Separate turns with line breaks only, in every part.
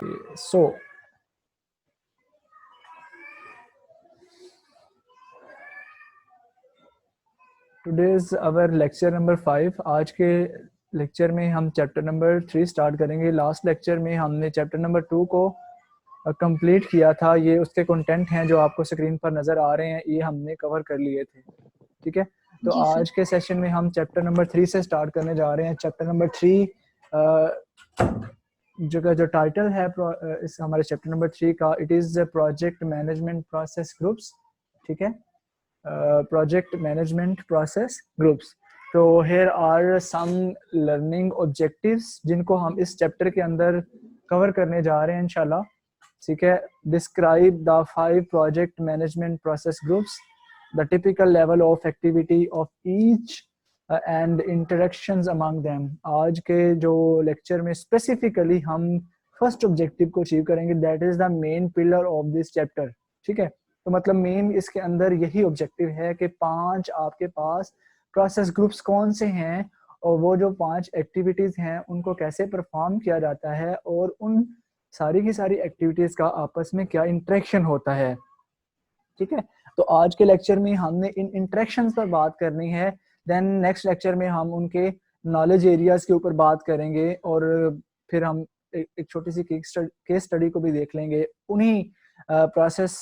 So today's our lecture number 5. आज के lecture में हम चैप्टर नंबर 3 स्टार्ट करेंगे. लास्ट लेक्चर में हमने चैप्टर नंबर 2 को कंप्लीट किया था. ये उसके कंटेंट हैं जो आपको स्क्रीन पर नज़र आ रहे हैं, ये हमने कवर कर लिए थे. ठीक है, तो आज के सेशन में हम चैप्टर नंबर 3 से स्टार्ट करने जा रहे हैं. चैप्टर नंबर 3 जो टाइटल है इस हमारे चैप्टर नंबर 3 का, it is project management process groups. ठीक है, project management process groups. तो here are some learning objectives जिनको हम इस चैप्टर के अंदर कवर करने जा रहे हैं इंशाल्लाह. ठीक है, describe the 5 project management process groups, the typical level of activity of each and interactions among them. आज के जो लेक्चर में स्पेसिफिकली हम फर्स्ट ऑब्जेक्टिव को अचीव करेंगे, that is the main pillar of this chapter. ठीक है, तो मतलब मेन इसके अंदर यही ऑब्जेक्टिव है कि 5 आपके पास प्रोसेस ग्रुप्स कौन से हैं और वो जो 5 एक्टिविटीज हैं उनको कैसे परफॉर्म किया जाता है और उन सारी की सारी एक्टिविटीज का आपस में क्या इंटरेक्शन होता है. ठीक है, तो आज के लेक्चर में हमने इन इंटरेक्शंस पर बात करनी है. देन नेक्स्ट लेक्चर में हम उनके नॉलेज एरियाज के ऊपर बात करेंगे और फिर हम एक छोटी सी केस स्टडी को भी देख लेंगे उन्हीं प्रोसेस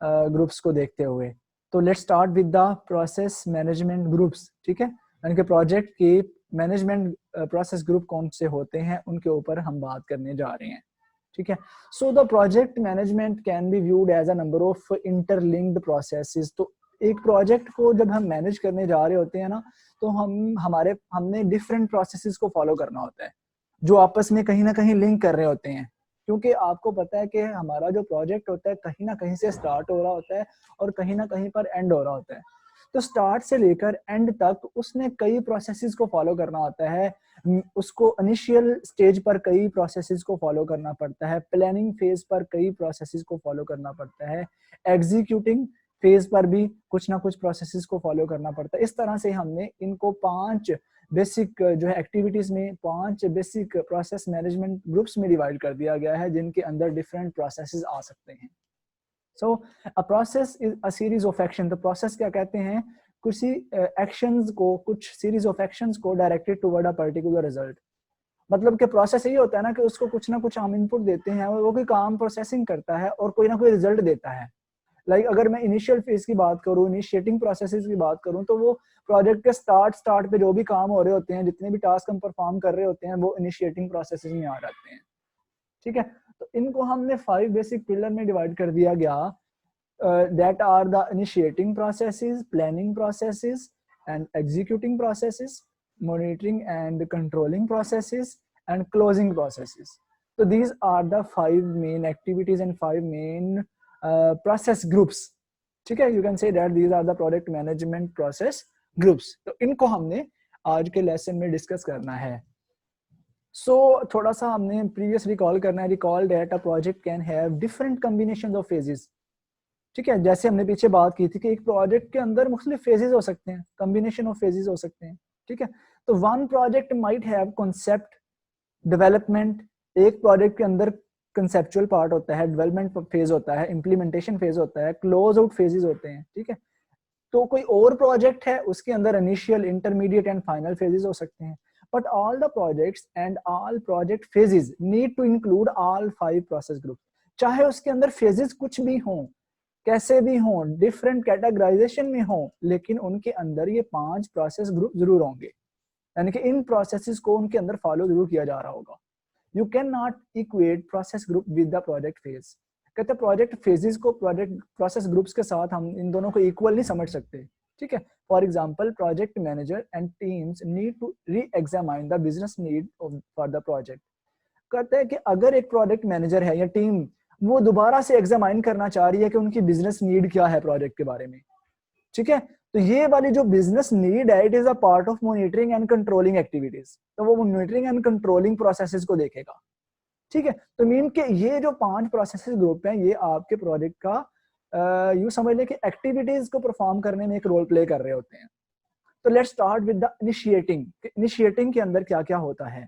ग्रुप्स को देखते हुए. तो let's start with the process management groups. ठीक है, यानी कि प्रोजेक्ट के मैनेजमेंट प्रोसेस ग्रुप कौन से होते हैं उनके ऊपर हम बात करने जा रहे हैं. ठीक है, so the project management can be viewed as a number of interlinked processes. तो एक प्रोजेक्ट को जब हम मैनेज करने जा रहे होते हैं ना, तो हमने डिफरेंट प्रोसेसेस को फॉलो करना होता है जो आपस में कहीं ना कहीं लिंक कर रहे होते हैं. क्योंकि आपको पता है कि हमारा जो प्रोजेक्ट होता है कहीं ना कहीं से स्टार्ट हो रहा होता है और कहीं ना कहीं पर एंड हो रहा होता है. तो स्टार्ट से लेकर एंड तक उसने कई प्रोसेसेस को फॉलो करना होता है. उसको इनिशियल स्टेज पर कई प्रोसेसेस को फॉलो करना पड़ता है, प्लानिंग फेज पर कई प्रोसेसेस को फॉलो करना पड़ता है, एग्जीक्यूटिंग फेज पर भी कुछ ना कुछ प्रोसेसेस को फॉलो करना पड़ता है. इस तरह से हमने इनको 5 बेसिक जो है एक्टिविटीज में 5 बेसिक प्रोसेस मैनेजमेंट ग्रुप्स में डिवाइड कर दिया गया है जिनके अंदर डिफरेंट प्रोसेसेस आ सकते हैं. So a process is a series of action. तो प्रोसेस क्या कहते हैं, कुछ एक्शंस को, कुछ सीरीज ऑफ एक्शंस को directed toward a particular result. मतलब कि प्रोसेस यही होता है ना कि उसको कुछ ना कुछ हम इनपुट देते हैं और वो कोई काम प्रोसेसिंग करता है और कोई ना कोई रिजल्ट देता है. लाइक अगर मैं इनिशियल फेज की बात करूं, इनिशिएटिंग प्रोसेसेस की बात करूं, तो वो प्रोजेक्ट के स्टार्ट पे जो भी काम हो रहे होते हैं, जितने भी टास्क हम परफॉर्म कर रहे होते हैं, वो इनिशिएटिंग प्रोसेसेस में आ जाते हैं. ठीक है, तो इनको हमने 5 बेसिक पिलर में डिवाइड कर दिया गया. That are the initiating processes, planning processes and executing processes, monitoring and controlling processes and closing processes. तो these are the 5 main activities and 5 main process groups. ठीक है, you can say that these are the project management process groups. तो इनको हमने आज के lesson में discuss करना है. थोड़ा सा हमने प्रीवियस रिकॉल करना है. Recall that a project can have different combinations of phases. ठीक है, जैसे हमने पीछे बात की थी कि एक प्रोजेक्ट के अंदर मुख्तलिफ फेजेस हो सकते हैं, कॉम्बिनेशन ऑफ फेजेस हो सकते हैं. ठीक है, तो one project might have concept development. एक प्रोजेक्ट के अंदर कंसेप्चुअल पार्ट होता है, डेवलपमेंट फेज होता है, इंप्लीमेंटेशन फेज होता है, क्लोज आउट फेजेस होते हैं. ठीक है, तो कोई और प्रोजेक्ट है उसके अंदर initial, intermediate and final phases हो सकते हैं. But all the projects and all project phases need to include all 5 process group. चाहे उसके अंदर फेजेस कुछ भी हों, कैसे भी हों, डिफरेंट कैटेगराइजेशन में हों, लेकिन उनके अंदर ये 5 प्रोसेस ग्रुप जरूर होंगे. यानी कि इन प्रोसेसेस को उनके अंदर फॉलो जरूर किया जा रहा होगा. You can not equate process group with the project phase. कहते हैं प्रोजेक्ट फेजेस को प्रोजेक्ट प्रोसेस ग्रुप्स के साथ हम इन दोनों को इक्वल नहीं समझ सकते. ठीक है, for example project manager and teams need to reexamine the business need for the project. कहते हैं कि अगर एक प्रोजेक्ट मैनेजर है या टीम, वो दोबारा से एग्जामाइन करना चाह रही है कि उनकी बिजनेस नीड क्या है प्रोजेक्ट के बारे में. ठीक है, तो ये वाली जो बिजनेस नीड है, it is a part of monitoring and controlling activities. तो वो मॉनिटरिंग एंड कंट्रोलिंग प्रोसेसेस को देखेगा. ठीक है, तो मीन के ये जो 5 प्रोसेसेस ग्रुप हैं, ये आपके प्रोजेक्ट का यूं समझ लें कि एक्टिविटीज को परफॉर्म करने में एक रोल प्ले कर रहे होते हैं. तो let's start with the initiating. Initiating के अंदर क्या क्या होता है.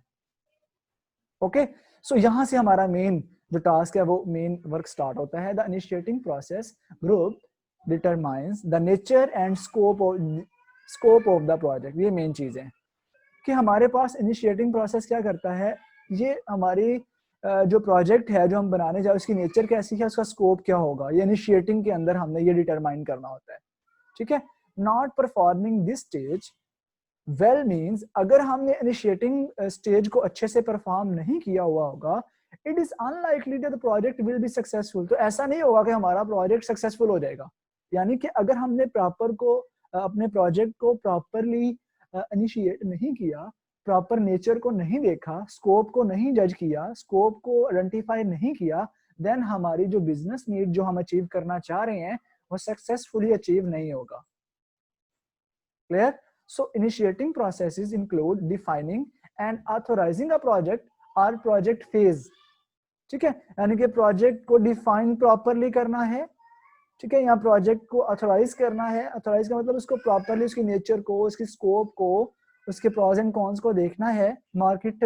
ओके, सो यहां से हमारा मेन जो टास्क है वो मेन वर्क स्टार्ट होता है। The initiating process group determines the nature and scope of the project. ये मेन चीज है कि हमारे पास इनिशिएटिंग प्रोसेस क्या करता है, ये हमारी जो प्रोजेक्ट है जो हम बनाने जाए उसकी नेचर कैसी है, उसका स्कोप क्या होगा, ये इनिशिएटिंग के अंदर हमने ये डिटरमाइन करना होता है। ठीक है, not performing this stage well means, अगर हमने इनिशिएटिंग स्टेज को अच्छे से परफॉर्म नहीं किया हुआ होगा, it is unlikely that the project will be successful. तो ऐसा नहीं होगा कि हमारा प्रोजेक्ट सक्सेसफुल हो जाएगा। यानी कि अगर हमने अपने प्रोजेक्ट को प्रॉपरली इनिशिएट नहीं किया, प्रॉपर नेचर को नहीं देखा, स्कोप को नहीं जज किया, स्कोप को आइडेंटिफाई नहीं किया, देन हमारी जो बिजनेस नीड जो हम अचीव करना चाह रहे हैं वो सक्सेसफुली अचीव नहीं होगा। Clear? So initiating processes include defining and authorizing a project or project phase। ठीक है, यानी कि प्रोजेक्ट को डिफाइन प्रॉपरली करना है। ठीक है, यहाँ प्रोजेक्ट को ऑथोराइज करना है। ऑथोराइज का मतलब उसको प्रॉपरली उसकी नेचर को, उसकी स्कोप को, उसके प्रोज एंड कॉन्स को देखना है। मार्केट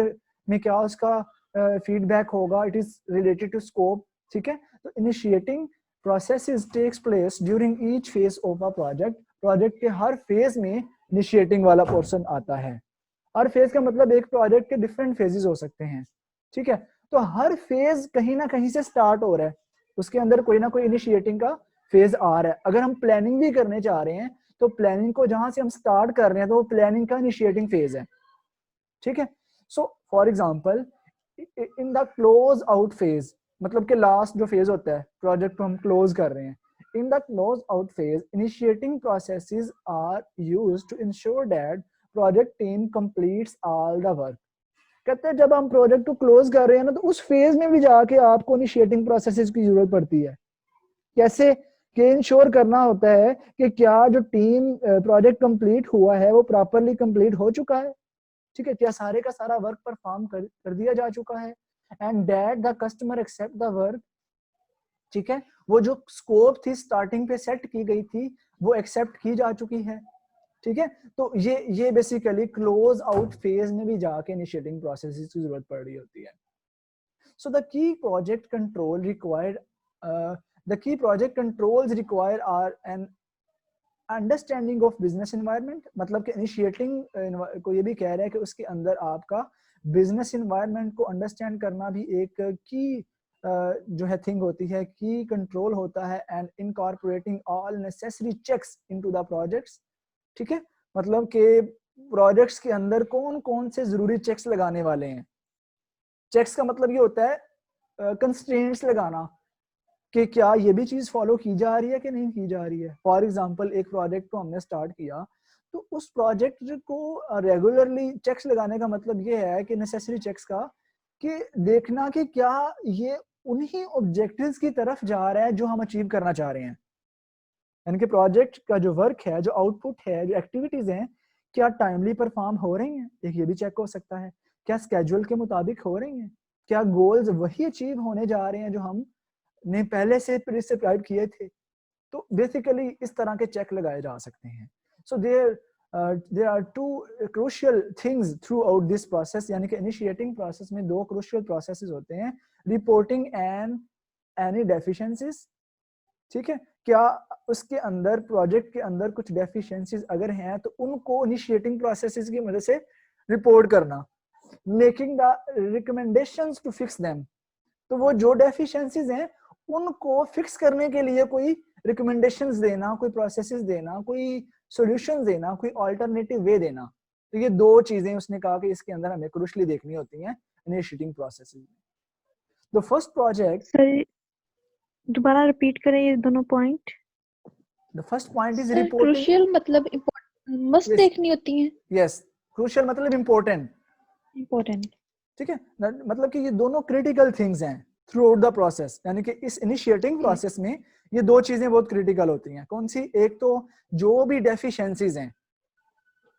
में क्या उसका फीडबैक होगा, it is related to scope. ठीक है, तो initiating processes takes place during each phase of a project. Project के हर फेज में इनिशिएटिंग वाला पोर्शन आता है। हर फेज का मतलब एक प्रोजेक्ट के डिफरेंट फेजेस हो सकते हैं। ठीक है, तो हर फेज कहीं ना कहीं से स्टार्ट हो रहा है, उसके अंदर कोई ना कोई इनिशिएटिंग का फेज आ रहा है। अगर हम प्लानिंग भी करने चाह रहे हैं तो प्लानिंग को जहां से हम स्टार्ट कर रहे हैं तो वो प्लानिंग का इनिशिएटिंग फेज है। ठीक है, so for example in the close out phase, मतलब कि लास्ट जो फेज होता है प्रोजेक्ट को हम क्लोज कर रहे हैं, in the close out phase initiating processes are used to ensure that project team completes all the work। कहते हैं जब हम प्रोजेक्ट को क्लोज कर रहे हैं ना तो उस फेज में भी जाके आपको इनिशिएटिंग प्रोसेसेस की जरूरत पड़ती है। कैसे कि इंश्योर करना होता है कि क्या जो टीम प्रोजेक्ट कंप्लीट हुआ है वो प्रॉपरली कंप्लीट हो चुका है। ठीक है, क्या सारे का सारा वर्क परफॉर्म कर दिया जा चुका है, and that the customer accept the work. ठीक है, वो जो स्कोप थी स्टार्टिंग पे सेट की गई थी वो एक्सेप्ट की जा चुकी है। ठीक है, तो ये बेसिकली क्लोज आउट फेज में भी जाके इनिशिएटिंग प्रोसेस की जरूरत पड़ रही होती है। So the key project control required the key project controls require are an understanding of business environment. मतलब कि इनिशिएटिंग को ये भी कह रहा है कि उसके अंदर आपका बिजनेस एनवायरनमेंट को अंडरस्टैंड करना भी एक की जो है थिंग होती है, की कंट्रोल होता है। And incorporating all necessary checks into the projects. ठीक है, मतलब कि प्रोजेक्ट्स के अंदर कौन कौन से जरूरी चेक्स लगाने वाले हैं। चेक्स का मतलब ये होता है कंस्ट्रेंट्स लगाना कि क्या ये भी चीज फॉलो की जा रही है कि नहीं की जा रही है। फॉर एग्जांपल एक प्रोजेक्ट को हमने स्टार्ट किया तो उस प्रोजेक्ट को रेगुलरली चेक्स लगाने का मतलब ये है कि नेसेसरी चेक्स का कि देखना कि क्या ये उन्हीं ऑब्जेक्टिव्स की तरफ जा रहा है जो हम अचीव करना चाह रहे हैं। यानी कि प्रोजेक्ट का जो वर्क है, जो आउटपुट है, जो एक्टिविटीज हैं, क्या टाइमली परफॉर्म हो रही हैं, एक ये भी चेक हो सकता है। क्या स्केड्यूल के मुताबिक हो रही हैं, क्या गोल्स वही अचीव होने जा रहे हैं जो हम ने पहले से प्रिस्क्राइब किए थे। तो बेसिकली इस तरह के चेक लगाए जा सकते हैं। So there are two crucial things throughout this process. यानी कि इनिशिएटिंग प्रोसेस में दो क्रूशियल प्रोसेसेस होते हैं, रिपोर्टिंग एंड एनी डेफिशिएंसीज। ठीक है, क्या उसके अंदर प्रोजेक्ट के अंदर कुछ डेफिशिएंसीज अगर हैं तो उनको इनिशिएटिंग प्रोसेसेस की मदद से रिपोर्ट करना। Making the recommendations to fix them, तो वो जो डेफिशिएंसीज हैं उनको फिक्स करने के लिए कोई रिकमेंडेशंस देना, कोई प्रोसेसेस देना, कोई सॉल्यूशंस देना, कोई अल्टरनेटिव वे देना। तो ये दो चीजें उसने कहा कि इसके अंदर हमें क्रूशियली देखनी होती हैं इनिशिएटिंग प्रोसेसेस में। द फर्स्ट प्रोजेक्ट,
सर दोबारा रिपीट करें ये दोनों point.
The first point is
sir
reporting.
Crucial मतलब मस्ट देखनी होती है।
यस, क्रूशियल मतलब इम्पोर्टेंट।
इम्पोर्टेंट।
ठीक है, मतलब कि ये दोनों क्रिटिकल थिंग्स हैं थ्रू आउट द प्रोसेस। यानी कि इस इनिशिएटिंग प्रोसेस में ये दो चीजें बहुत क्रिटिकल होती हैं। कौन सी? एक तो जो भी डेफिशिएंसीज हैं,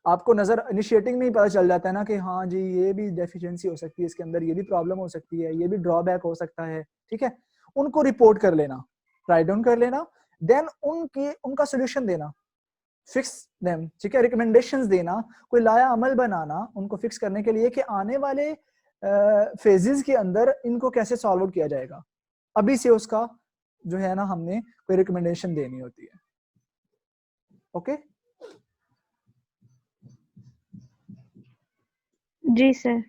आपको नजर इनिशिएटिंग में ही पता चल जाता है ना कि हाँ जी ये भी डेफिशिएंसी हो सकती है, इसके अंदर ये भी प्रॉब्लम हो सकती है, ये भी ड्रॉबैक हो सकता है। ठीक है, उनको रिपोर्ट कर लेना, राइट डाउन कर लेना, देन उनका सोल्यूशन देना, फिक्स देम। ठीक है, रिकमेंडेशंस देना, कोई लाया अमल बनाना उनको फिक्स करने के लिए कि आने वाले फेजेस के अंदर इनको कैसे सॉल्व आउट किया जाएगा, अभी से उसका जो है ना हमने कोई रिकमेंडेशन देनी होती है। ओके
जी सर।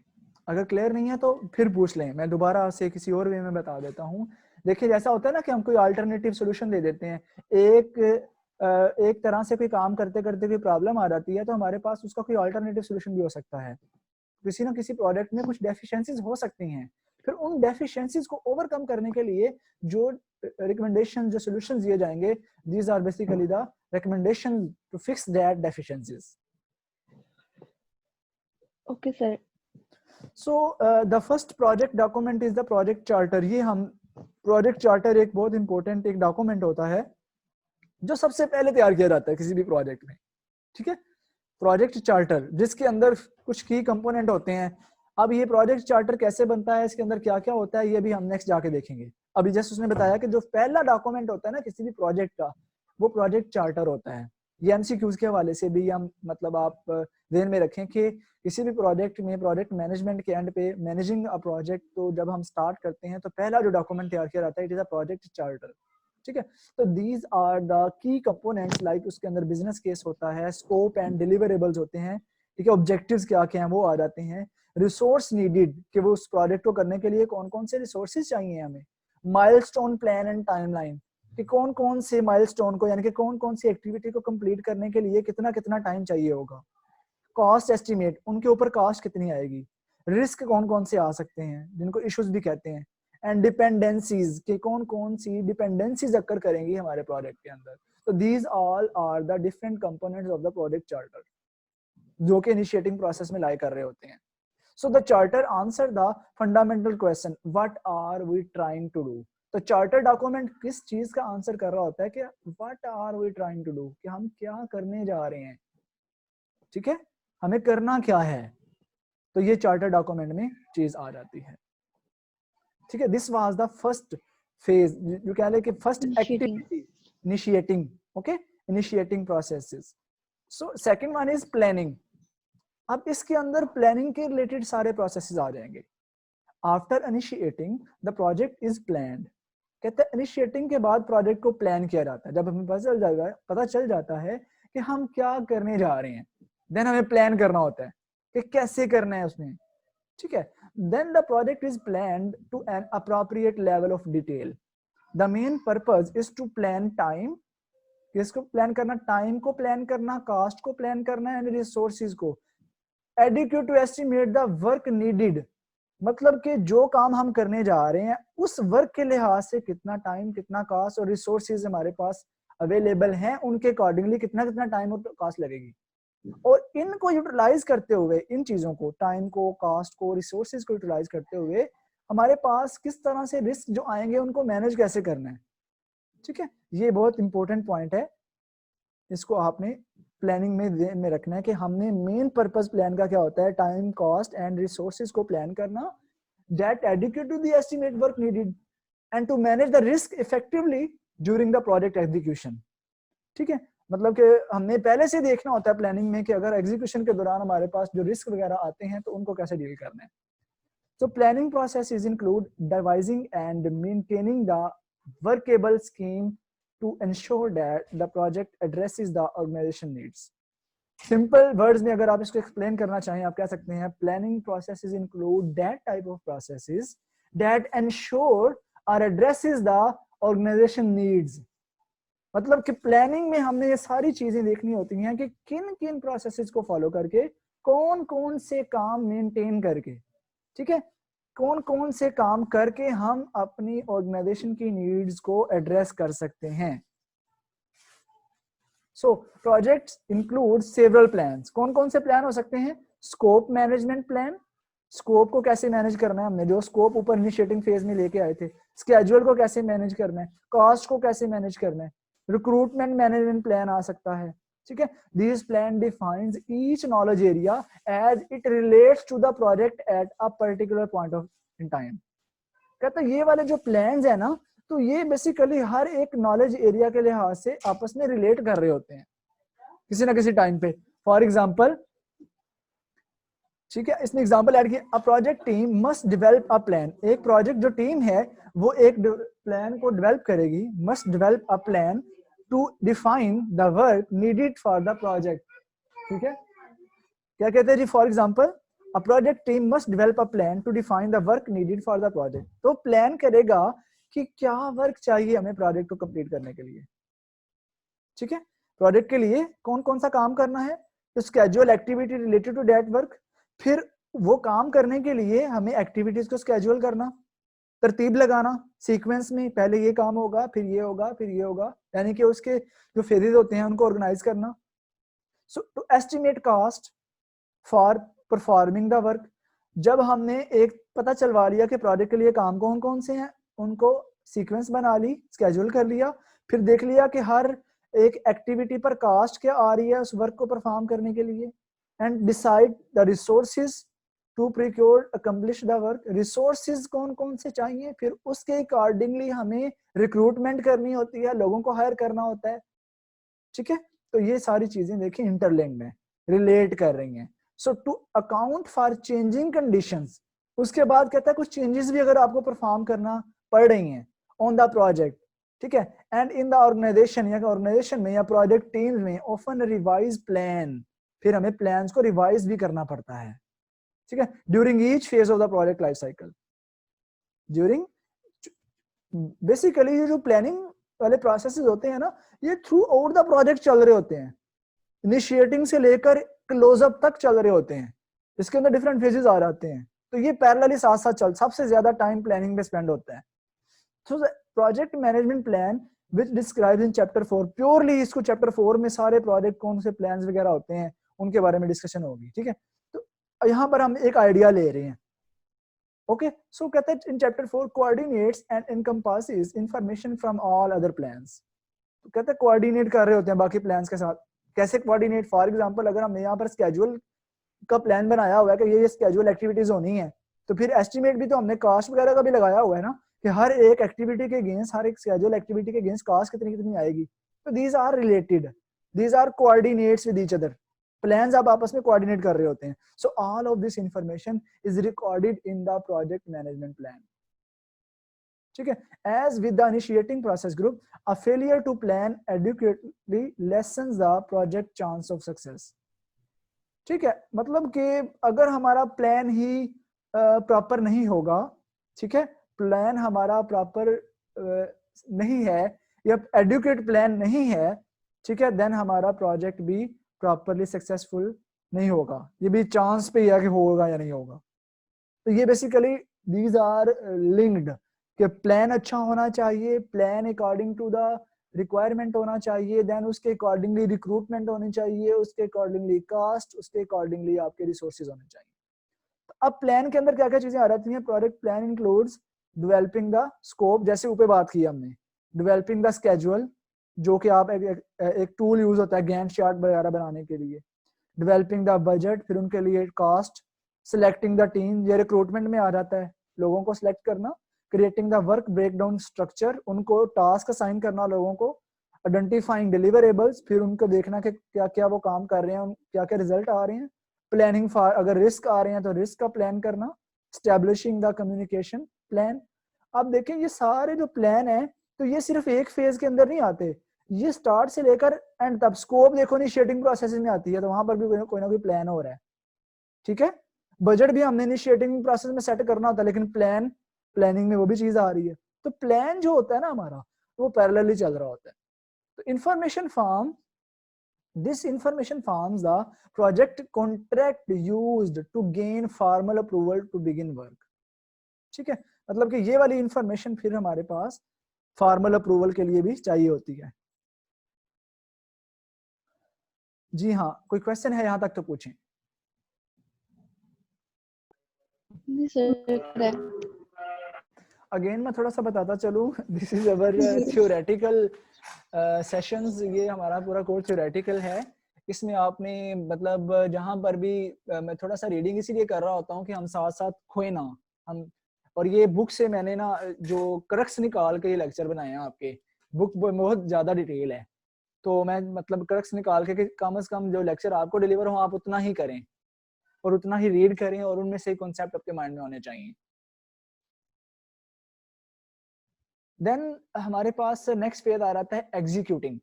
अगर क्लियर नहीं है तो फिर पूछ लें, मैं दोबारा से किसी और वे में बता देता हूँ। देखिए जैसा होता है ना कि हम कोई अल्टरनेटिव सोल्यूशन दे देते हैं, एक तरह से कोई काम करते करते कोई प्रॉब्लम आ जाती है तो हमारे पास उसका कोई अल्टरनेटिव सोल्यूशन भी हो सकता है। किसी ना किसी प्रोडक्ट में कुछ डेफिशिएंसीज हो सकती हैं, फिर उन डेफिशिएंसीज को ओवरकम करने के लिए जो रिकमेंडेशन जो सॉल्यूशंस दिए जाएंगे, these are basically the recommendation to fix that deficiencies.
Okay sir.
So the first project document is the project charter. ये हम प्रोजेक्ट चार्टर एक बहुत इंपॉर्टेंट एक डॉक्यूमेंट होता है जो सबसे पहले तैयार किया जाता है किसी भी प्रोजेक्ट में। ठीक है, प्रोजेक्ट चार्टर जिसके अंदर कुछ की कंपोनेंट होते हैं। अब ये प्रोजेक्ट चार्टर कैसे बनता है, इसके अंदर क्या क्या होता है, ये भी हम नेक्स्ट जाके देखेंगे। अभी जैसे उसने बताया कि जो पहला डॉक्यूमेंट होता है ना किसी भी प्रोजेक्ट का, वो प्रोजेक्ट चार्टर होता है। ये एमसीक्यूज के हवाले से भी हम मतलब आप ध्यान में रखें कि किसी भी प्रोजेक्ट में प्रोजेक्ट मैनेजमेंट के एंड पे मैनेजिंग अ प्रोजेक्ट, तो जब हम स्टार्ट करते हैं तो पहला जो डॉक्यूमेंट तैयार किया जाता है it is a project charter. ठीक है, तो these are the key components, like उसके अंदर बिजनेस केस होता है, स्कोप एंड डिलीवरेबल्स होते हैं। ठीक है, ऑब्जेक्टिव्स क्या क्या हैं वो आ जाते हैं, रिसोर्स नीडेड कि वो उस प्रोजेक्ट को करने के लिए कौन कौन से रिसोर्सेज चाहिए हमें, माइलस्टोन प्लान एंड टाइमलाइन कि कौन कौन से माइलस्टोन को यानी कि कौन कौन सी एक्टिविटी को कंप्लीट करने के लिए कितना कितना टाइम चाहिए होगा, कॉस्ट एस्टिमेट उनके ऊपर कॉस्ट कितनी आएगी, रिस्क कौन कौन से आ सकते हैं जिनको इश्यूज भी कहते हैं, एंड डिपेंडेंसीज कि कौन कौन सी डिपेंडेंसीज अक्कर करेंगी हमारे प्रोजेक्ट के अंदर। तो these all are the different components of the project charter जो कि इनिशिएटिंग प्रोसेस में लाई कर रहे होते हैं। So the charter answer the fundamental question what are we trying to do. तो चार्टर डॉक्यूमेंट किस चीज का आंसर कर रहा होता है कि what are we trying to do, कि हम क्या करने जा रहे हैं। ठीक है, हमें करना क्या है, तो ये चार्टर डॉक्यूमेंट में चीज आ जाती है। ठीक है, this was the first phase, जो कह ले कि first
initiating.
Activity initiating. Okay, initiating processes. So second one is planning. अब इसके अंदर प्लानिंग के रिलेटेड सारे प्रोसेसेस आ जाएंगे। After initiating the project is planned, कहते हैं इनिशिएटिंग के बाद प्रोजेक्ट को प्लान किया जाता है। जब हमें पता चल जाता है कि हम क्या करने जा रहे हैं, देन हमें प्लान करना होता है कि कैसे करना है उसमें। ठीक है, then the project is planned to an appropriate level of detail. The main purpose is to plan time, किसको प्लान करना, टाइम को प्लान करना, कास्ट को प्लान करना एंड रिसोर्सेज को। Adequate to estimate the work needed, मतलब कि जो काम हम करने जा रहे हैं उस वर्क के लिहाज से कितना टाइम कितना कास्ट और रिसोर्सेज हमारे पास अवेलेबल हैं, उनके अकॉर्डिंगली कितना कितना टाइम और कास्ट लगेगी। और इनको यूटिलाइज करते हुए, इन चीजों को, टाइम को, कास्ट को, रिसोर्सेज को यूटिलाइज करते हुए हमारे पास किस तरह से रिस्क जो आएंगे उनको मैनेज कैसे करना है। ठीक है, ये बहुत इंपॉर्टेंट पॉइंट है, इसको आपने प्लानिंग में ध्यान में रखना है कि हमने मेन पर्पस प्लान का क्या होता है, टाइम कॉस्ट एंड रिसोर्सेज को प्लान करना, that adequate to the estimate work needed and to manage the risk effectively during the project execution. ठीक है, मतलब कि हमने पहले से देखना होता है प्लानिंग में कि अगर एग्जीक्यूशन के दौरान हमारे पास जो रिस्क वगैरह आते हैं तो उनको कैसे डील करना है। So planning processes include devising and maintaining the workable scheme to ensure that the project addresses the organization needs. Simple words में अगर आप इसको explain करना चाहें आप कह सकते हैं planning processes include that type of processes that ensure or addresses the organization needs. मतलब कि प्लानिंग में हमने ये सारी चीजें देखनी होती हैं कि किन किन प्रोसेसेस को फॉलो करके कौन कौन से काम मेंटेन करके, ठीक है, कौन कौन से काम करके हम अपनी ऑर्गेनाइजेशन की नीड्स को एड्रेस कर सकते हैं। सो प्रोजेक्ट्स इंक्लूड सेवरल प्लान्स। कौन कौन से प्लान हो सकते हैं, स्कोप मैनेजमेंट प्लान, स्कोप को कैसे मैनेज करना है, हमने जो स्कोप ऊपर इनिशिएटिंग फेज में लेके आए थे, स्केड्यूल को कैसे मैनेज करना है, कॉस्ट को कैसे मैनेज करना है, रिक्रूटमेंट मैनेजमेंट प्लान आ सकता है। ठीक है, this plan defines each knowledge area as it relates to the project at a particular point of in time. कहता है ये वाले जो प्लान्स है ना, तो ये बेसिकली हर एक नॉलेज एरिया के लिहाज से आपस में रिलेट कर रहे होते हैं किसी ना किसी टाइम पे। फॉर एग्जाम्पल ठीक है, इसमें एग्जांपल ऐड किया, a project team must develop a plan, एक प्रोजेक्ट जो टीम है वो एक प्लान को डेवलप करेगी, must develop a plan to define the work needed for the project. ठीक है, क्या कहते हैं जी, for example a project team must develop a plan to define the work needed for the project, तो plan करेगा कि क्या वर्क चाहिए हमें प्रोजेक्ट को कंप्लीट करने के लिए। ठीक है, प्रोजेक्ट के लिए कौन कौन सा काम करना है, तो schedule activity related to that work, फिर वो काम करने के लिए हमें एक्टिविटीज को स्केड्यूल करना, तरतीब लगाना सीक्वेंस में, पहले ये काम होगा फिर ये होगा फिर ये होगा, यानी कि उसके जो फेजेस होते हैं उनको ऑर्गेनाइज करना। So to estimate cost for performing the work, जब हमने एक पता चलवा लिया कि प्रोजेक्ट के लिए काम कौन कौन से हैं, उनको सीक्वेंस बना ली, स्केड्यूल कर लिया, फिर देख लिया कि हर एक एक्टिविटी पर कॉस्ट क्या आ रही है उस वर्क को परफॉर्म करने के लिए, and decide the resources to procure accomplish the work, resources कौन कौन से चाहिए, फिर उसके अकॉर्डिंगली हमें रिक्रूटमेंट करनी होती है, लोगों को हायर करना होता है। ठीक है, तो ये सारी चीजें देखिए इंटरलिंक्ड है, रिलेट कर रही हैं। So to account for changing conditions, उसके बाद कहता है कुछ चेंजेस भी अगर आपको परफॉर्म करना पड़ रही हैं ऑन द प्रोजेक्ट, ठीक है, एंड इन द ऑर्गेनाइजेशन या ऑर्गेनाइजेशन में या प्रोजेक्ट टीम में ऑफन रिवाइज प्लान, फिर हमें प्लान्स को रिवाइज भी करना पड़ता है। ठीक है, during each phase of the project life cycle, during basically ये जो प्लानिंग वाले प्रोसेसेस होते हैं ना, ये थ्रू आउट द प्रोजेक्ट चल रहे होते हैं, इनिशिएटिंग से लेकर क्लोजअप तक चल रहे होते हैं, इसके अंदर डिफरेंट फेजेस आ जाते हैं, तो ये पैरेलली साथ साथ चल, सबसे ज्यादा टाइम प्लानिंग पे स्पेंड होता है। तो project management plan which describes in chapter 4, purely इसको चैप्टर 4 में सारे प्रोजेक्ट कौन से प्लान्स वगैरह होते हैं उनके बारे में डिस्कशन होगी। ठीक है, तो यहाँ पर हम एक आइडिया ले रहे हैं। ओके, सो कहते हैं in chapter 4 coordinates and encompasses information from all other plans, तो कहते हैं कोऑर्डिनेट कर रहे होते हैं बाकी प्लान्स के साथ। कैसे कोऑर्डिनेट, फॉर एग्जांपल अगर हमने यहाँ पर स्केड्यूल का प्लान बनाया हुआ है कि ये स्केड्यूल एक्टिविटीज होनी है, तो फिर एस्टिमेट भी तो हमने कास्ट वगैरह का भी लगाया हुआ है ना, कि हर एक एक्टिविटी के अगेंस्ट, हर एक स्केड्यूल एक्टिविटी के अगेंस्ट कास्ट कितनी कितनी आएगी, तो these are related, these are coordinates with each other, plans आप आपस में कोऑर्डिनेट कर रहे होते हैं। So all of this information is recorded in the project management plan. ठीक है, as with the initiating process group, a failure to plan adequately lessens the project chance of success. ठीक है, मतलब कि अगर हमारा प्लान ही प्रॉपर नहीं होगा, ठीक है, प्लान हमारा प्रॉपर नहीं है या एडुकेट प्लान नहीं है, ठीक है, देन हमारा प्रोजेक्ट भी प्रॉपरली सक्सेसफुल नहीं होगा, ये भी चांस पे है कि होगा या नहीं होगा। तो ये बेसिकली दीज आर लिंक्ड, कि प्लान अच्छा होना चाहिए, plan according to the requirement होना चाहिए, देन उसके अकॉर्डिंगली रिक्रूटमेंट होनी चाहिए, उसके अकॉर्डिंगली कास्ट, उसके अकॉर्डिंगली आपके रिसोर्सेज होने चाहिए। तो अब प्लान के अंदर क्या क्या चीजें आ जाती हैं, project plan includes developing the scope, जैसे ऊपर बात की हमने, डेवलपिंग द स्केड्यूल, जो कि आप एक टूल यूज होता है गैंट चार्ट वगैरह बनाने के लिए, डेवलपिंग द बजट, फिर उनके लिए कास्ट, सिलेक्टिंग द टीम, ये रिक्रूटमेंट में आ जाता है, लोगों को सिलेक्ट करना, creating the work breakdown structure, उनको टास्क असाइन करना लोगों को, आइडेंटिफाइंग डिलीवरेबल्स, फिर उनको देखना कि क्या क्या वो काम कर रहे हैं, क्या क्या रिजल्ट आ रहे हैं, प्लानिंग फॉर, अगर रिस्क आ रहे हैं तो रिस्क का प्लान करना, स्टैब्लिशिंग द कम्युनिकेशन प्लान। अब देखें ये सारे जो प्लान है, तो ये सिर्फ एक फेज के अंदर नहीं आते, ये स्टार्ट से लेकर एंड तक, स्कोप देखो इनिशिएटिंग प्रोसेस में आती है, तो वहां पर भी कोई ना कोई प्लान हो रहा है। ठीक है, बजट भी हमने इनिशिएटिंग प्रोसेस में सेट करना होता है, लेकिन प्लानिंग में वो भी चीज आ रही है, तो प्लान जो होता है ना हमारा, वो पैरेलली चल रहा होता है। तो information form, this information forms the project contract used to gain formal approval to begin work। ठीक है, मतलब कि ये वाली इंफॉर्मेशन फिर हमारे पास फॉर्मल अप्रूवल के लिए भी चाहिए होती है। जी हाँ, कोई क्वेश्चन है यहाँ तक तो पूछें। अगेन मैं थोड़ा सा बताता चलूं, this is our theoretical sessions, ये हमारा पूरा कोर्स थ्योरेटिकल है, इसमें आपने मतलब जहां पर भी मैं थोड़ा सा रीडिंग इसीलिए कर रहा होता हूँ कि हम साथ साथ खोए ना हम, और ये बुक से मैंने ना जो क्रक्स निकाल के ये लेक्चर बनाए हैं आपके, बुक बहुत ज्यादा डिटेल है, तो मैं मतलब क्रक्स निकाल के कि कम से कम जो लेक्चर आपको डिलीवर हो आप उतना ही करें, और उतना ही रीड करें और उनमें से कॉन्सेप्ट आपके माइंड में होने चाहिए। देन हमारे पास नेक्स्ट फेज आ जाता है एग्जीक्यूटिंग।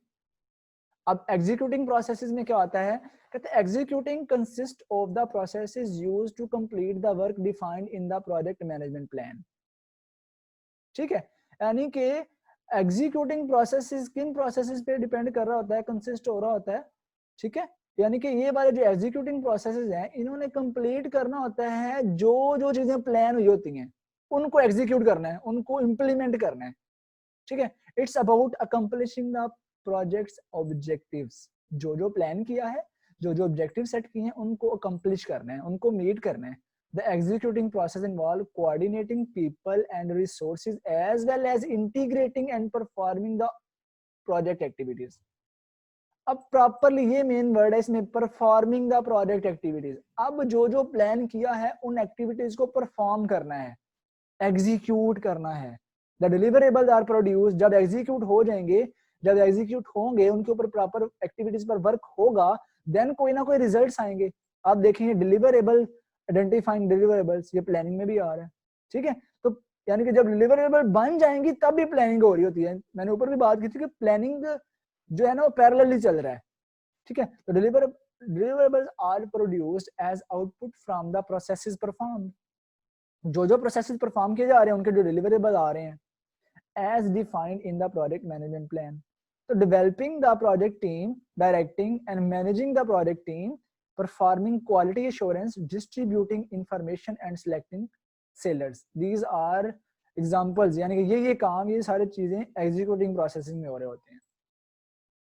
अब एग्जीक्यूटिंग प्रोसेसेस में क्या आता है, कहते हैं executing consist of the processes used to complete the work defined in the project management plan. ठीक है, यानी कि एग्जीक्यूटिंग प्रोसेसेस किन प्रोसेसेस पे डिपेंड कर रहा होता है, कंसिस्ट हो रहा होता है। ठीक है, यानी कि ये वाले जो एग्जीक्यूटिंग प्रोसेसेस हैं इन्होंने कंप्लीट करना होता है जो जो चीजें प्लान हुई होती हैं उनको एग्जीक्यूट करना है, उनको इम्प्लीमेंट करना है। ठीक है, it's about accomplishing the projects objectives. जो जो प्लान किया है, जो जो ऑब्जेक्टिव सेट किए हैं उनको अकम्प्लिश करना है, उनको मीट करना है। The executing process involve coordinating people and resources as well as integrating and performing the project activities. अब प्रॉपरली ये मेन वर्ड है इसमें, परफॉर्मिंग द प्रोजेक्ट एक्टिविटीज। अब जो जो प्लान किया है उन एक्टिविटीज को परफॉर्म करना है, एग्जीक्यूट करना है। द डिलीवरेबल्स आर प्रोड्यूस, जब एग्जीक्यूट हो जाएंगे, जब एग्जीक्यूट होंगे, उनके ऊपर प्रॉपर एक्टिविटीज पर वर्क होगा, देन कोई ना कोई रिजल्ट्स आएंगे। आप देखेंगे डिलीवरेबल, आइडेंटिफाइंग डिलीवरेबल्स, ये प्लानिंग में भी आ रहा है। ठीक है, तो यानी कि जब डिलीवरेबल बन जाएंगी तब भी प्लानिंग हो रही होती है। मैंने ऊपर भी बात की थी कि प्लानिंग जो है ना वो पैरेलली चल रहा है। ठीक है, तो deliverables are produced as output from the processes performed. जो जो प्रोसेसेस परफॉर्म किए जा रहे हैं उनके जो डिलीवरेबल आ रहे हैं as defined in the project management plan. तो developing the project team, directing and managing the project team, performing quality assurance, distributing information and selecting sellers. These are examples, यानी कि ये काम, ये सारी चीजें एग्जीक्यूटिंग प्रोसेसिंग में हो रहे होते हैं।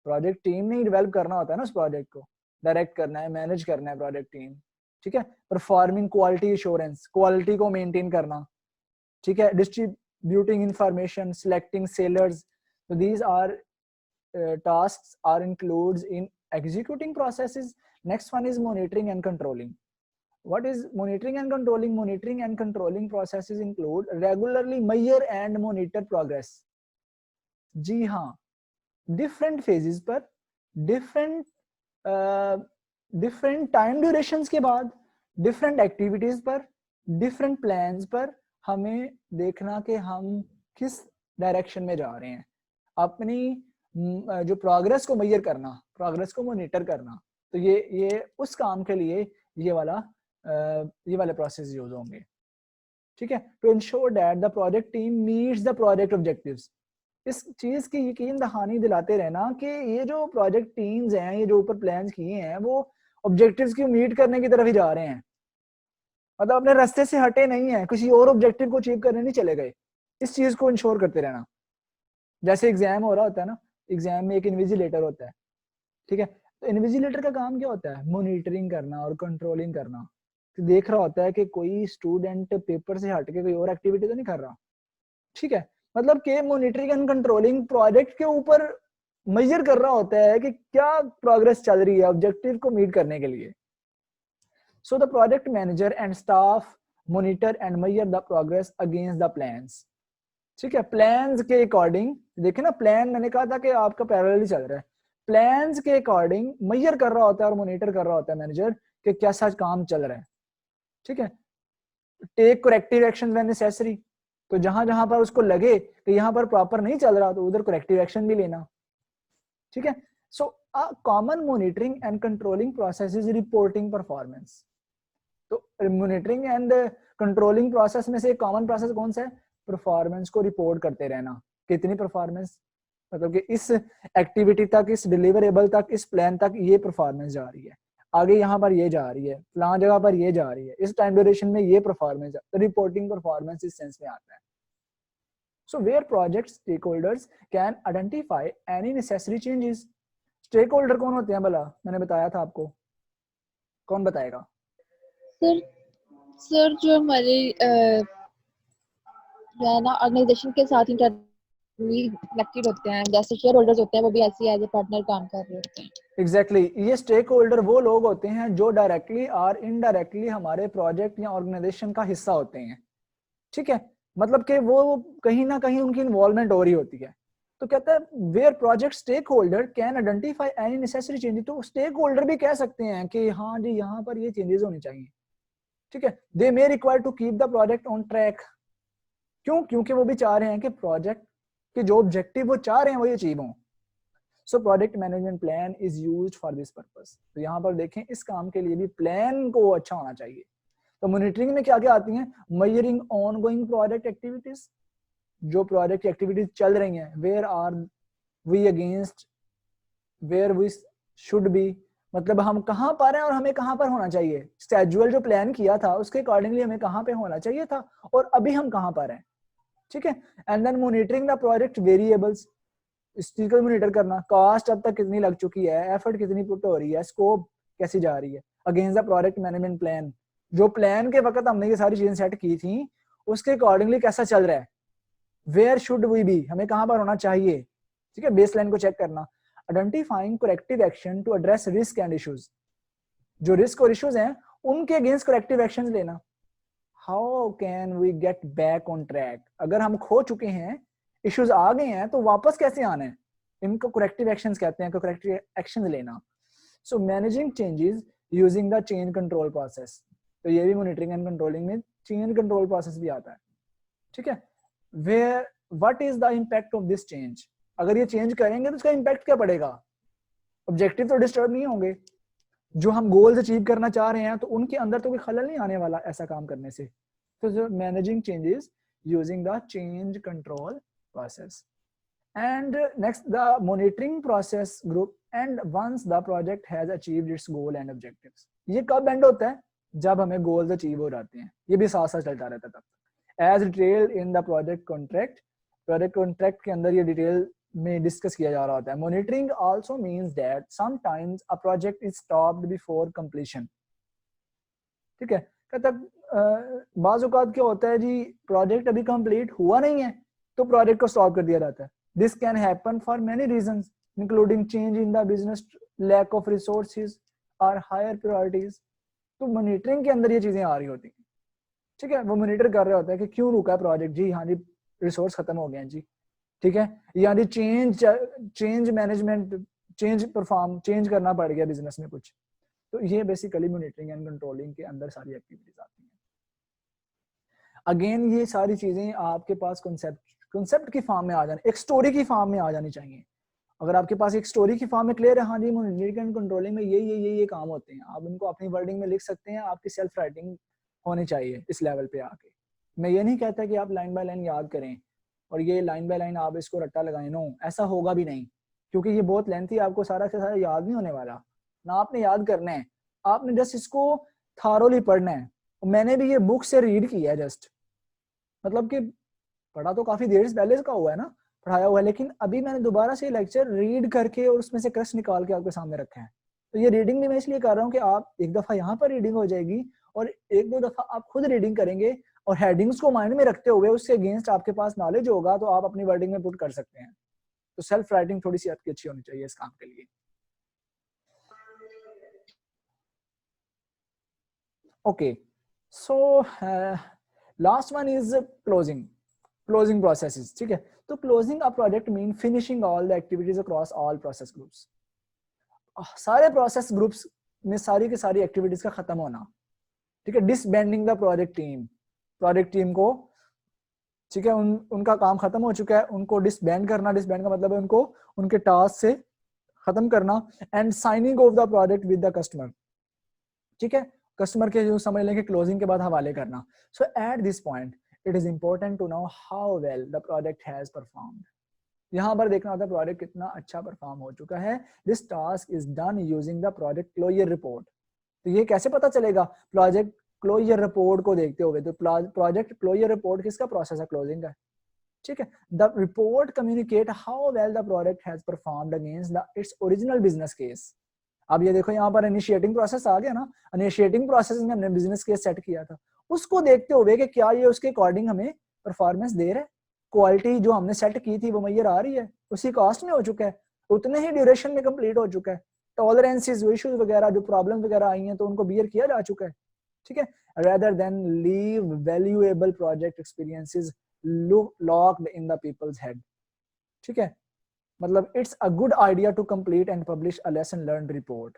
प्रोजेक्ट टीम ने डेवलप करना होता है ना उस प्रोजेक्ट को, डायरेक्ट करना है, मैनेज करना है प्रोजेक्ट टीम। ठीक है, परफॉर्मिंग क्वालिटी एश्योरेंस, क्वालिटी को मेंटेन करना। ठीक है, डिस्ट्रीब्यूटिंग इंफॉर्मेशन, सिलेक्टिंग सेलर्स। तो these are tasks are includes in executing processes. Next one is monitoring and controlling. What is monitoring and controlling? Monitoring and controlling processes include regularly measure and monitor progress. जी हाँ, different phases पर different time durations के बाद different activities पर different plans पर हमें देखना कि हम किस डायरेक्शन में जा रहे हैं। अपनी जो प्रोग्रेस को मेजर करना, प्रोग्रेस को मॉनिटर करना, तो ये उस काम के लिए ये वाले प्रोसेस यूज होंगे। ठीक है, to ensure that the project team meets the project objectives. इस चीज की यकीन दहानी दिलाते रहना कि ये जो प्रोजेक्ट टीम्स हैं, ये जो ऊपर प्लान्स किए हैं, वो ऑब्जेक्टिव्स की मीट करने की तरफ ही जा रहे हैं। मतलब अपने रास्ते से हटे नहीं है, किसी और ऑब्जेक्टिव को अचीव करने नहीं चले गए। इस चीज को इंश्योर करते रहना। जैसे एग्जाम हो रहा होता है ना, एग्जाम में एक इन्विजिलेटर होता है। ठीक है, तो इन्विजिलेटर का काम क्या होता है? मॉनिटरिंग करना और कंट्रोलिंग करना। तो देख रहा होता है कि कोई स्टूडेंट पेपर से हट के कोई और एक्टिविटी तो नहीं कर रहा। ठीक है, मतलब कि मॉनिटरिंग एंड कंट्रोलिंग प्रोजेक्ट के ऊपर मेजर कर रहा होता है कि क्या प्रोग्रेस चल रही है ऑब्जेक्टिव को मीट करने के लिए। सो the project manager and staff monitor and measure the progress against the plans. ठीक है, प्लान्स के अकॉर्डिंग, देखिए ना, प्लान मैंने कहा था कि आपका पैरेलली चल रहा है। प्लान्स के अकॉर्डिंग मेजर कर रहा होता है और मॉनिटर कर रहा होता है मैनेजर कि कैसा काम चल रहा है। ठीक है, take corrective action when necessary. तो जहां जहां पर उसको लगे कि यहाँ पर प्रॉपर नहीं चल रहा तो उधर करेक्टिव एक्शन भी लेना। ठीक है, so a common monitoring and controlling process is reporting performance. तो मॉनिटरिंग एंड कंट्रोलिंग प्रोसेस में से एक कॉमन प्रोसेस कौन सा है? परफॉर्मेंस को रिपोर्ट करते रहना। कितनी परफॉर्मेंस, मतलब कि इस एक्टिविटी तक, इस डिलीवरेबल तक, इस प्लान तक ये परफॉर्मेंस जा रही है, आगे यहाँ पर ये जा रही है, फलां जगह पर ये जा रही है, इस टाइम ड्यूरेशन में ये परफॉर्मेंस। तो रिपोर्टिंग परफॉर्मेंस इस सेंस में आता है। So where project stakeholders can identify any necessary changes. Stakeholder कौन होते हैं भला? मैंने बताया था आपको, कौन बताएगा?
सर जो हमारे जो है ना ऑर्गेनाइजेशन के साथ कनेक्टेड होते हैं, जैसे शेयर होल्डर्स होते हैं, वो भी ऐसे एज ए पार्टनर काम कर रहे होते हैं।
एग्जैक्टली ये स्टेक होल्डर वो लोग होते हैं जो डायरेक्टली और इनडायरेक्टली हमारे प्रोजेक्ट या ऑर्गेनाइजेशन का हिस्सा होते हैं। ठीक है, मतलब कि वो कहीं ना कहीं उनकी इन्वॉल्वमेंट हो रही होती है। तो कहता है where project stakeholder can identify any necessary changes. तो स्टेक होल्डर भी कह सकते हैं कि हाँ जी यहाँ पर ये चेंजेस होनी चाहिए। ठीक है, they may require to keep the project on track. क्यों? क्योंकि वो भी चाह रहे हैं कि प्रोजेक्ट के जो ऑब्जेक्टिव वो चाह रहे हैं वो अचीव हों। So project management plan is used for this purpose. तो यहाँ पर देखें इस काम के लिए भी प्लान को अच्छा होना चाहिए। तो मॉनिटरिंग में क्या क्या आती हैं? मयरिंग ऑनगोइंग प्रोजेक्ट एक्टिविटीज, जो प्रोजेक्ट एक्टिविटीज चल रही हैं, where are we against where we should be, मतलब हम कहाँ पर हैं और हमें कहाँ पर होना चाहिए। स्केड्यूल जो प्लान किया था उसके अकॉर्डिंगली हमें कहाँ पे होना चाहिए था और अभी हम कहाँ पर हैं। ठीक है, and then monitoring the project variables, इस चीज को मॉनिटर करना, कॉस्ट अब तक कितनी लग चुकी है, एफर्ट कितनी पुट हो रही है, स्कोप कैसी जा रही है, against the project management plan, जो प्लान के वक्त हमने ये सारी चीजें सेट की थी उसके अकॉर्डिंगली कैसा चल रहा है, वेयर शुड वी बी, हमें कहाँ पर होना चाहिए। ठीक है, बेस लाइन को चेक करना, identifying corrective action to address risk and issues, जो रिस्क और इश्यूज हैं उनके अगेंस्ट करेक्टिव एक्शन लेना। How can we get back on track, अगर हम खो चुके हैं, इश्यूज आ गए हैं तो वापस कैसे आना है, इनको करेक्टिव एक्शंस कहते हैं, करेक्टिव एक्शन लेना। So managing changes using the change control process, तो ये भी मॉनिटरिंग एंड कंट्रोलिंग में चेंज कंट्रोल प्रोसेस भी आता है। ठीक है, where what is the impact of this change, अगर ये चेंज करेंगे तो उसका इम्पैक्ट क्या पड़ेगा, ऑब्जेक्टिव तो डिस्टर्ब नहीं होंगे, जो हम गोल्स अचीव करना चाह रहे हैं तो उनके अंदर तो कोई खलल नहीं आने वाला ऐसा काम करने से। तो जो managing changes using the change control process. And next the monitoring process group and once the project has achieved its goal and objectives, ये कब एंड होता है, जब हमें गोल्स अचीव हो जाते हैं, ये भी साथ साथ चलता रहता है तब तक। As detailed in the project contract, project contract के अंदर ये डिटेल में डिस्कस किया जा रहा होता है। Monitoring also means that sometimes a project is stopped before completion. ठीक है, कहता बाज़ औक़ात क्या होता है जी, प्रोजेक्ट अभी कंप्लीट हुआ नहीं है तो प्रोजेक्ट को स्टॉप कर दिया जाता है। This can happen for many reasons including change in the business, lack of resources और हायर प्रायोरिटीज। तो मॉनिटरिंग के अंदर ये चीजें आ रही होती हैं। ठीक है, वो मॉनिटर कर रहा होता है कि क्यों रुका है प्रोजेक्ट जी, हाँ जी रिसोर्स खत्म हो गए हैं जी। ठीक है, या जी चेंज मैनेजमेंट, चेंज करना पड़ गया बिजनेस में कुछ। तो ये बेसिकली मॉनिटरिंग एंड कंट्रोलिंग के अंदर सारी एक्टिविटीज आती हैं। अगेन ये सारी चीजें आपके पास कॉन्सेप्ट की फॉर्म में आ जानी, एक स्टोरी की फॉर्म में आ जानी चाहिए। अगर आपके पास एक स्टोरी की फॉर्म में क्लियर है, हाँ जी मॉनिटरिंग एंड कंट्रोलिंग में ये काम होते हैं, आप इनको अपनी वर्डिंग में लिख सकते हैं, आपकी सेल्फ राइटिंग होनी चाहिए इस लेवल पे आके। मैं ये नहीं कहता कि आप लाइन बाय लाइन याद करें और ये लाइन बाय लाइन आप इसको रट्टा लगाएं, नो ऐसा होगा भी नहीं, क्योंकि ये बहुत लेंथी, आपको सारा से सारा याद नहीं होने वाला ना। आपने याद करना है, आपने जस्ट इसको थारोली पढ़ना है। मैंने भी ये बुक से रीड किया है जस्ट, मतलब कि पढ़ा तो काफी देर से पहले का हुआ है ना, पढ़ाया हुआ है, लेकिन अभी मैंने दोबारा से लेक्चर रीड करके और उसमें से क्रश निकाल के आपके सामने रखा है। तो ये रीडिंग भी मैं इसलिए कर रहा हूँ कि आप एक दफा यहाँ पर रीडिंग हो जाएगी और एक दो दफा आप खुद रीडिंग करेंगे और हेडिंग्स को माइंड में रखते हुए उसके अगेंस्ट आपके पास नॉलेज होगा तो आप अपनी वर्डिंग में पुट कर सकते हैं। तो सेल्फ राइटिंग थोड़ी सी आपकी अच्छी होनी चाहिए इस काम के लिए। Okay, so last one is closing processes. ठीक है, तो closing a project mean finishing all the activities across all process groups. सारे प्रोसेस ग्रुप्स में सारी की सारी एक्टिविटीज का खत्म होना। ठीक है, डिसबैंडिंग द प्रोजेक्ट टीम को, ठीक है, उनका काम खत्म हो चुका है, उनको डिसबैंड करना, डिसबैंड का मतलब है उनको उनके टास्क से खत्म करना। And signing off the project with the customer. ठीक है, कस्टमर के जो समझ लें कि क्लोजिंग के बाद हवाले करना। So at this point it is important to know how well the project has performed. यहाँ पर देखना होता है प्रोजेक्ट कितना अच्छा परफॉर्म हो चुका है। This task is done using the project closure report. तो ये कैसे पता चलेगा? प्रोजेक्ट क्लोजर रिपोर्ट को देखते हुए। तो प्रोजेक्ट क्लोजर रिपोर्ट किसका प्रोसेस है? क्लोजिंग का। ठीक है, the report communicate how well the project has performed against the its original business case. अब ये देखो यहाँ पर इनिशिएटिंग प्रोसेस आ गया ना, इनिशिएटिंग प्रोसेस में हमने बिजनेस केस सेट किया था, उसको देखते हुए कि क्या ये उसके अकॉर्डिंग हमें परफॉर्मेंस दे रहा है, क्वालिटी जो हमने सेट की थी वो मैयर आ रही है, उसी कॉस्ट में हो चुका है, उतने ही ड्यूरेशन में कंप्लीट हो चुका है, टॉलरेंसेस इश्यूज वगैरह जो प्रॉब्लम वगैरह आई हैं तो उनको बियर किया जा चुका है। ठीक है, rather than leave valuable project experiences locked in the people's head। ठीक है, मतलब it's a good idea to complete and publish a lesson learn report.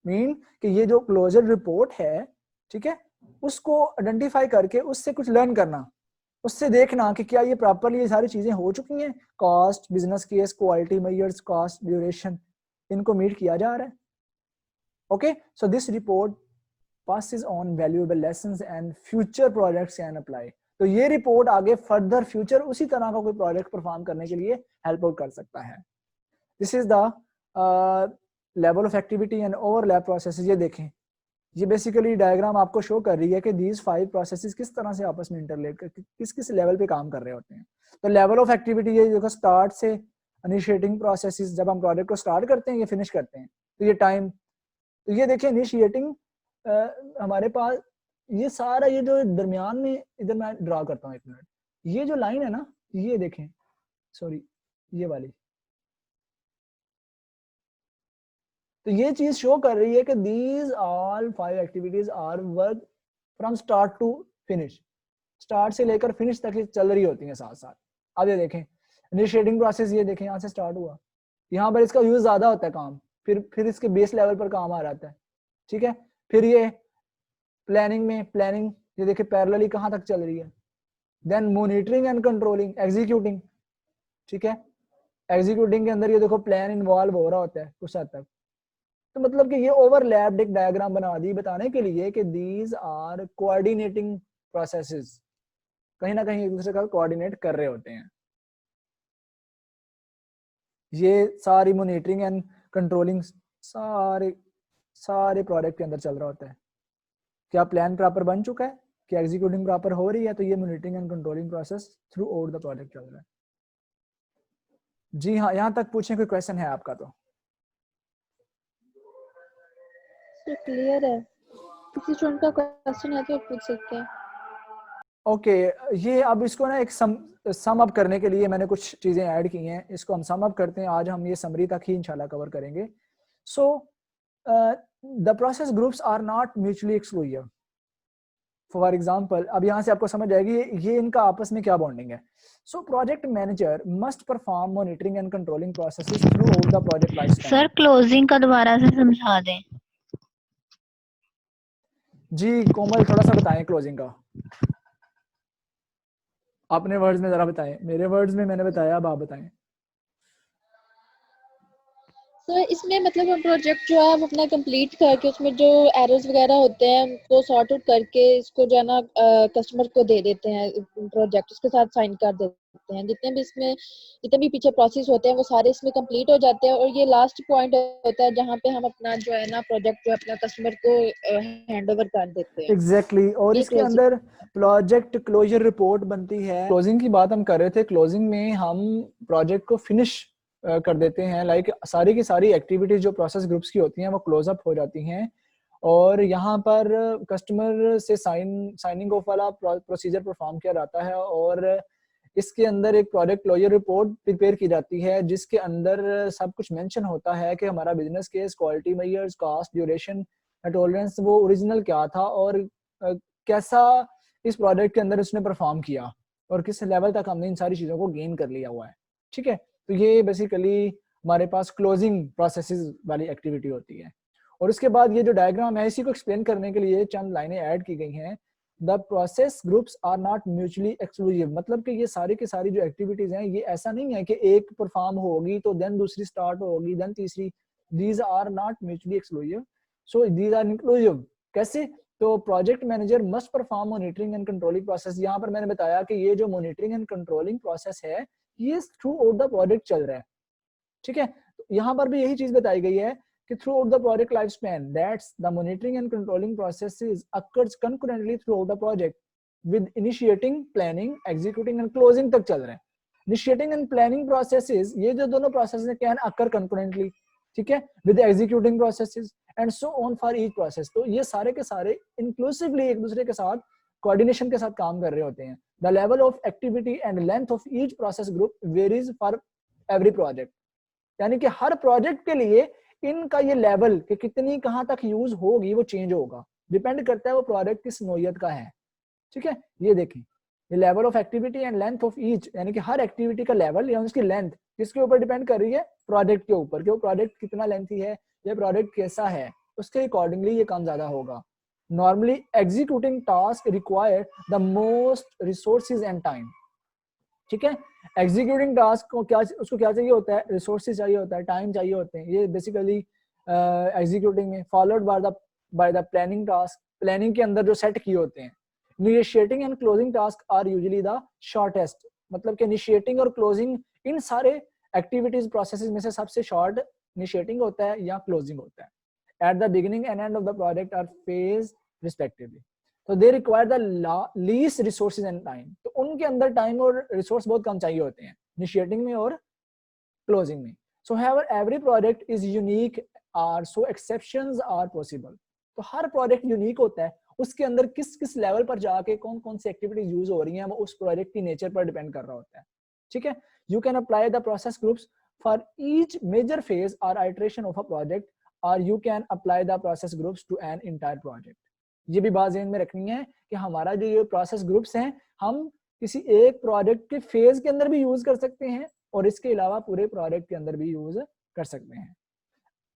Mean कि ये जो क्लोजर रिपोर्ट है, ठीक है, उसको आइडेंटिफाई करके उससे कुछ लर्न करना, उससे देखना कि क्या ये प्रॉपरली ये सारी चीजें हो चुकी हैं, cost, business case, quality measures, cost, duration, इनको मीट किया जा रहा है। Okay, so this report passes on valuable lessons and future projects can apply। तो ये रिपोर्ट आगे फर्दर फ्यूचर उसी तरह का कोई प्रोजेक्ट परफॉर्म करने के लिए हेल्प आउट कर सकता है। This is the level of activity and overlap processes. ये देखें, ये बेसिकली डायग्राम आपको शो कर रही है कि दीज 5 प्रोसेसेस किस तरह से आपस में इंटरलेट कर किस किस लेवल पे काम कर रहे होते हैं। तो लेवल ऑफ एक्टिविटी ये देखो, स्टार्ट से इनिशिएटिंग प्रोसेसेस, जब हम प्रोजेक्ट को स्टार्ट करते हैं, ये फिनिश करते हैं, तो ये टाइम। तो ये देखिए इनिशिएटिंग हमारे पास ये सारा, ये जो दरमियान में, इधर मैं ड्रा करता हूँ 1 मिनट, ये जो लाइन है ना, ये देखें, सॉरी ये वाली, तो ये चीज शो कर रही है कि these all 5 activities are work from start to finish, start से लेकर फिनिश तक ये चल रही होती हैं साथ साथ। अब ये देखें इनिशिएटिंग प्रोसेस, ये देखें यहाँ से स्टार्ट हुआ, यहाँ पर इसका यूज ज्यादा होता है काम, फिर इसके बेस लेवल पर काम आ जाता है, ठीक है। फिर ये प्लानिंग में, प्लानिंग ये देखिए पैरेलली कहाँ तक चल रही है। Then monitoring and controlling, executing, ठीक है। एग्जीक्यूटिंग के अंदर ये देखो प्लान इन्वॉल्व हो रहा होता है कुछ हद तक। तो मतलब कि ये ओवरलैप्ड एक डायग्राम बना दी बताने के लिए कि दीज आर कोऑर्डिनेटिंग प्रोसेसेस, कहीं ना कहीं एक दूसरे का कोऑर्डिनेट कर रहे होते हैं। ये सारी मॉनिटरिंग एंड कंट्रोलिंग सारे प्रोडक्ट के अंदर चल रहा होता है। क्या प्लान प्रॉपर बन चुका है, क्या एग्जीक्यूटिंग प्रॉपर हो रही है, तो ये monitoring and controlling process through out the project चल रहा है। जी हाँ, यहाँ तक पूछें, कोई क्वेश्चन है आपका? तो
क्लियर है, किसी स्टूडेंट का क्वेश्चन है तो पूछ सकते हैं।
ओके, ये अब इसको ना एक सम अप करने के लिए मैंने कुछ चीजें ऐड की हैं, इसको हम सम अप करते हैं। आज हम ये समरी तक ही इंशाल्लाह कवर करेंगे। So the process groups are not mutually exclusive. For example, अब यहाँ से आपको समझ आएगी ये इनका आपस में क्या बॉन्डिंग है। So project manager must perform monitoring and controlling processes through out the project life span.
Sir closing का दोबारा से समझा दें।
जी कोमल, थोड़ा सा बताएं क्लोजिंग का, अपने वर्ड्स में जरा बताएं। मेरे वर्ड्स में मैंने बताया, अब आप बताएं।
तो इसमें मतलब हम प्रोजेक्ट जो है हम अपना कंप्लीट करके उसमें जो एरर्स वगैरह होते हैं उनको सॉर्ट आउट करके इसको जो है ना कस्टमर को दे देते हैं, प्रोजेक्ट उसके साथ साइन कर देते हैं। जितने भी पीछे प्रोसेस होते हैं वो सारे इसमें कंप्लीट हो जाते हैं, और ये लास्ट पॉइंट होता है जहाँ पे हम अपना जो है ना प्रोजेक्ट जो अपना कस्टमर को हैंड ओवर कर देते हैं।
एग्जैक्टली और
ये
इसके अंदर प्रोजेक्ट क्लोजर रिपोर्ट बनती है। क्लोजिंग की बात हम कर रहे थे, क्लोजिंग में हम प्रोजेक्ट को फिनिश कर देते हैं, लाइक सारी की सारी एक्टिविटीज जो प्रोसेस ग्रुप्स की होती हैं वो क्लोज अप हो जाती हैं, और यहाँ पर कस्टमर से साइनिंग ऑफ वाला प्रोसीजर परफॉर्म किया जाता है, और इसके अंदर एक प्रोजेक्ट क्लोजर रिपोर्ट प्रिपेयर की जाती है जिसके अंदर सब कुछ मेंशन होता है कि हमारा business case, quality measures, cost, duration, tolerance वो ओरिजिनल क्या था और कैसा इस प्रोजेक्ट के अंदर उसने परफॉर्म किया और किस लेवल तक हमने इन सारी चीज़ों को गेन कर लिया हुआ है। ठीक है, तो ये बेसिकली हमारे पास क्लोजिंग प्रोसेसेस वाली एक्टिविटी होती है। और उसके बाद ये जो डायग्राम है इसी को एक्सप्लेन करने के लिए चंद लाइनें ऐड की गई हैं। The process groups are not mutually exclusive, मतलब कि ये सारी की सारी जो एक्टिविटीज हैं ये ऐसा नहीं है कि एक परफॉर्म होगी तो देन दूसरी स्टार्ट होगी देन तीसरी। These are not mutually exclusive, so these are inclusive. कैसे? तो project manager must perform monitoring and controlling process. यहाँ पर मैंने बताया कि ये जो मॉनिटरिंग एंड कंट्रोलिंग प्रोसेस है ये थ्रू आउट द प्रोजेक्ट चल रहा है। ठीक है, यहाँ पर भी यही चीज बताई गई है कि throughout the project lifespan, that's the monitoring and controlling processes occurs concurrently throughout the project with initiating, planning, executing and closing तक चल रहे हैं। Initiating and planning processes, ये जो दोनों processes can occur concurrently, ठीक है, with executing processes and so on for each process। तो ये सारे के सारे inclusively एक दूसरे के साथ coordination के साथ काम कर रहे होते हैं। The level of activity and length of each process group varies for every project। यानी कि हर प्रोजेक्ट के लिए इनका ये लेवल कि कितनी कहां तक यूज होगी वो चेंज होगा, डिपेंड करता है वो प्रोजेक्ट किस नोयत का है। ठीक है, ये देखें, ये level of activity and length of each, यानी कि हर एक्टिविटी का लेवल या उसकी लेंथ किसके ऊपर डिपेंड कर रही है? प्रोजेक्ट के ऊपर, कि वो प्रोजेक्ट कितना लेंथी है या प्रोजेक्ट कैसा है, उसके अकॉर्डिंगली ये काम ज्यादा होगा। normally executing task require the most resources and time. ठीक है, एग्जीक्यूटिंग टास्क को क्या, उसको क्या चाहिए होता है, रिसोर्सेज चाहिए होता है, टाइम चाहिए होते हैं, ये बेसिकली एग्जीक्यूटिंग में followed by the planning task, planning के अंदर जो सेट किए होते हैं. Initiating and closing task are usually the shortest, मतलब कि इनिशिएटिंग और क्लोजिंग इन सारे एक्टिविटीज प्रोसेसेस में से सबसे शॉर्ट इनिशिएटिंग होता है या क्लोजिंग होता है. At the beginning and end of the project are phase respectively. तो they require the least resources and time, तो उनके अंदर टाइम और रिसोर्स बहुत कम चाहिए होते हैं इनिशिएटिंग में और क्लोजिंग में. So however every project is unique are so exceptions are possible. तो हर प्रोजेक्ट यूनिक होता है, उसके अंदर किस किस लेवल पर जाके कौन कौन सी एक्टिविटीज यूज हो रही हैं वो उस प्रोजेक्ट की नेचर पर डिपेंड कर रहा होता है. ठीक है, you can apply the process groups for each major phase और आइटरेशन ऑफ अ प्रोजेक्ट, और you can apply the process groups to an entire project. ये भी बात ध्यान में रखनी है कि हमारा जो ये प्रोसेस ग्रुप्स हैं हम किसी एक प्रोजेक्ट के फेज के अंदर भी यूज कर सकते हैं और इसके अलावा पूरे प्रोजेक्ट के अंदर भी यूज कर सकते हैं.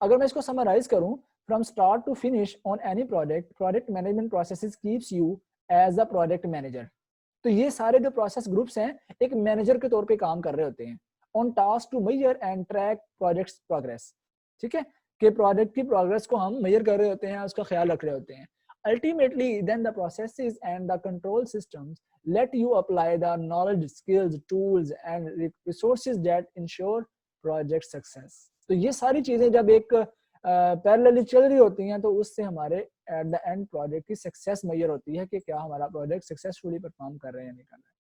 अगर मैं इसको समराइज करूं, from start to finish on any project, project management processes keeps you as a project manager. तो ये सारे जो प्रोसेस ग्रुप्स हैं एक मैनेजर के तौर पे काम कर रहे होते हैं on task to measure and track projects progress. ठीक है, कि प्रोजेक्ट की प्रोग्रेस को हम मेजर कर रहे होते हैं, उसका ख्याल रख रहे होते हैं. Ultimately, then the processes and the control systems let you apply the knowledge, skills, tools and resources that ensure project success. तो ये सारी चीजें जब एक पैरेलली चल रही होती हैं तो उससे हमारे एट द एंड प्रोजेक्ट की सक्सेस मेजर होती है कि क्या हमारा प्रोजेक्ट सक्सेसफुली परफॉर्म कर रहे हैं या नहीं कर रहे हैं.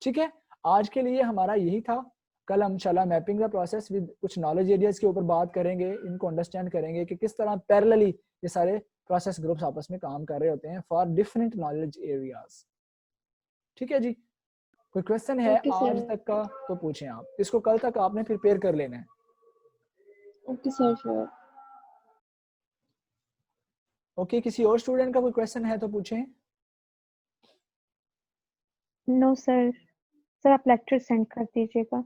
ठीक है, आज के लिए हमारा यही था. कल हम इंशाल्लाह मैपिंग द प्रोसेस विद कुछ नॉलेज एरियाज के ऊपर बात करेंगे, इनको अंडरस्टैंड करेंगे कि किस तरह पैरेलली ये सारे प्रोसेस ग्रुप्स आपस में काम कर रहे होते हैं फॉर डिफरेंट नॉलेज एरियाज. ठीक है जी, कोई क्वेश्चन है
Okay,
आज
sir.
तक का तो पूछें आप, इसको कल तक आपने प्रिपेयर कर लेना है.
Okay, sir, sure.
ओके, किसी और स्टूडेंट का कोई क्वेश्चन है तो पूछें.
No sir. सर आप लेक्चर सेंड कर दीजिएगा.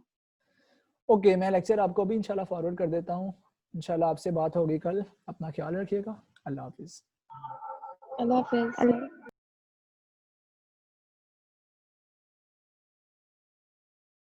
ओके, मैं लेक्चर आपको भी इंशाल्लाह फॉरवर्ड कर देता हूँ. इंशाल्लाह आपसे बात होगी कल. अपना ख्याल रखिएगा. अल्लाह हाफिज.
Allah Hafiz.